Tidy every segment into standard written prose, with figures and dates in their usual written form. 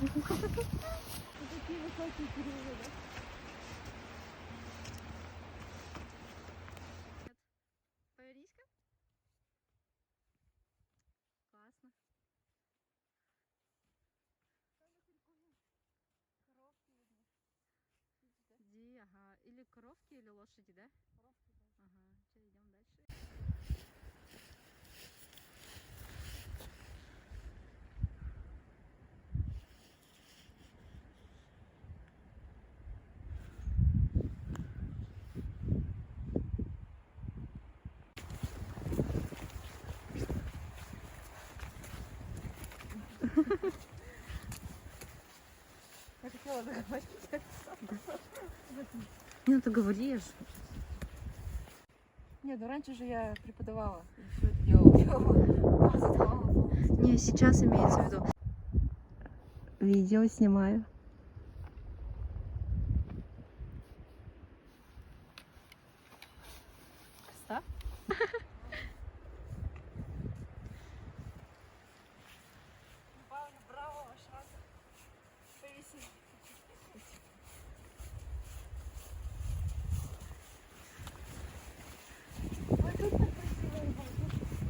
Такие высокие деревья, да? Повернись-ка. Классно. Иди, ага. Или коровки, или лошади, да? Коровки, да. Ага. Что, идем дальше? Я хотела договорить. Ну ты говоришь. Нет, ну раньше же я преподавала. И все это делала. Не, сейчас имеется в виду. Видео снимаю. Красота? Браво, ваш раз. Повесить.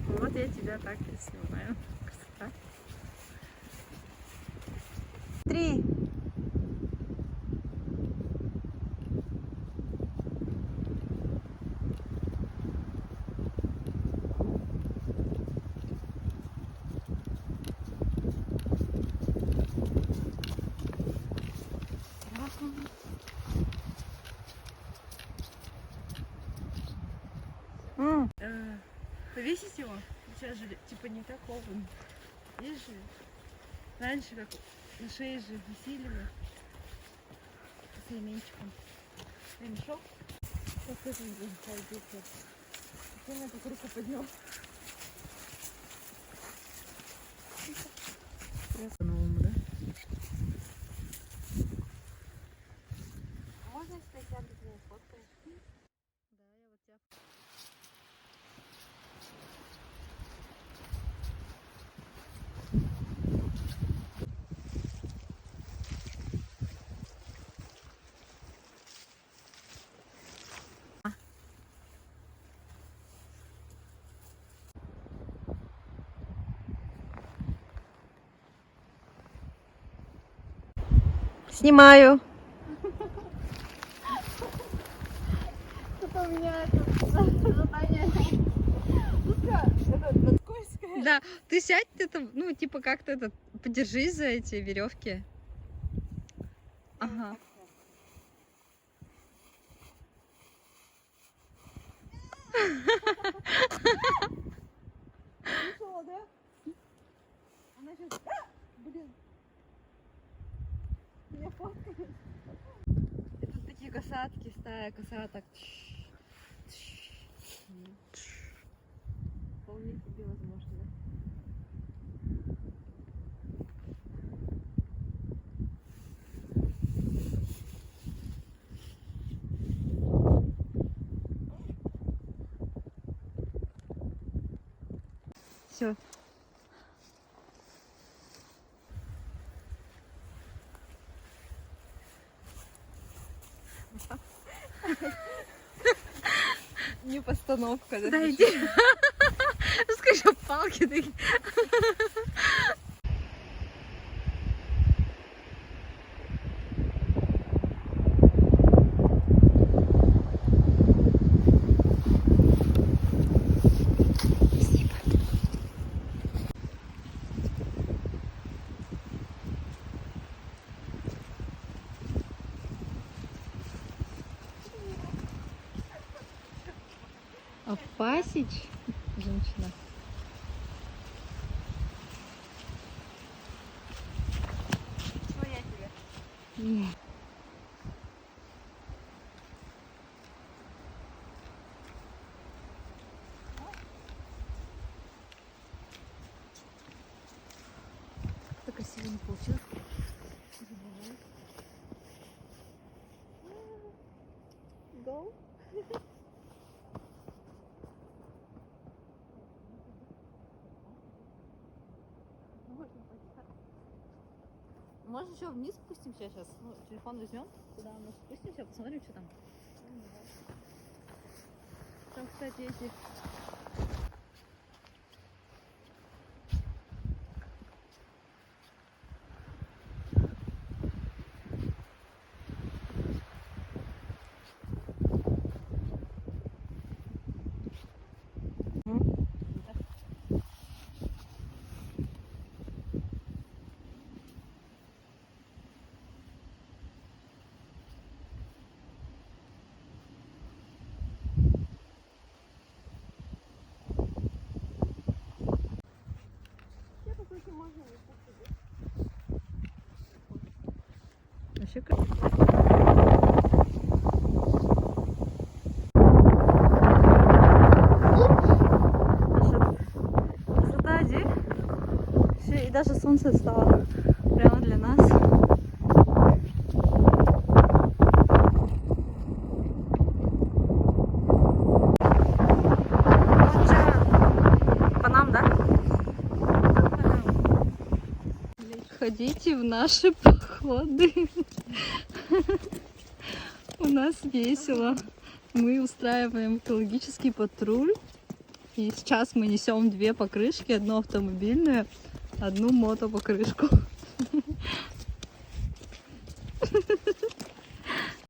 Вот я тебя так и снимаю. Красота. 3. Повесить его? Сейчас же типа не так ровно. Видишь же? Раньше как на шее же висели мы с ременчиком. Ремешок. Сейчас тоже не будем ходить. Ты на эту руку поднял. По-новому, да? Можно, если ты сядешь, меня сфоткаешь? Да, я вот тебя... Снимаю. Что-то у меня это задание. Это скользкое. Да, ты сядь, это, ну, типа как-то это, подержись за эти веревки. Ага. Слышала, да? Она сейчас... Блин. Меня фоткает. И тут такие касатки, стая касаток. Вполне себе возможно, да? Все. Не постановка, да? Да, иди. Скажи, палки такие. Опасич, женщина. Своя тебе. Нет. Так красиво не получилось. Гол. Может, еще вниз спустимся сейчас? Ну, телефон возьмем, туда мы спустимся, посмотрим, что там. Там, кстати, эти... Вообще как... Красота, Ди. И даже солнце стало прямо для нас. По нам, да? Ходите в наши походы. У нас весело. Мы устраиваем экологический патруль. И сейчас мы несем 2 покрышки. Одну автомобильную, одну мотопокрышку.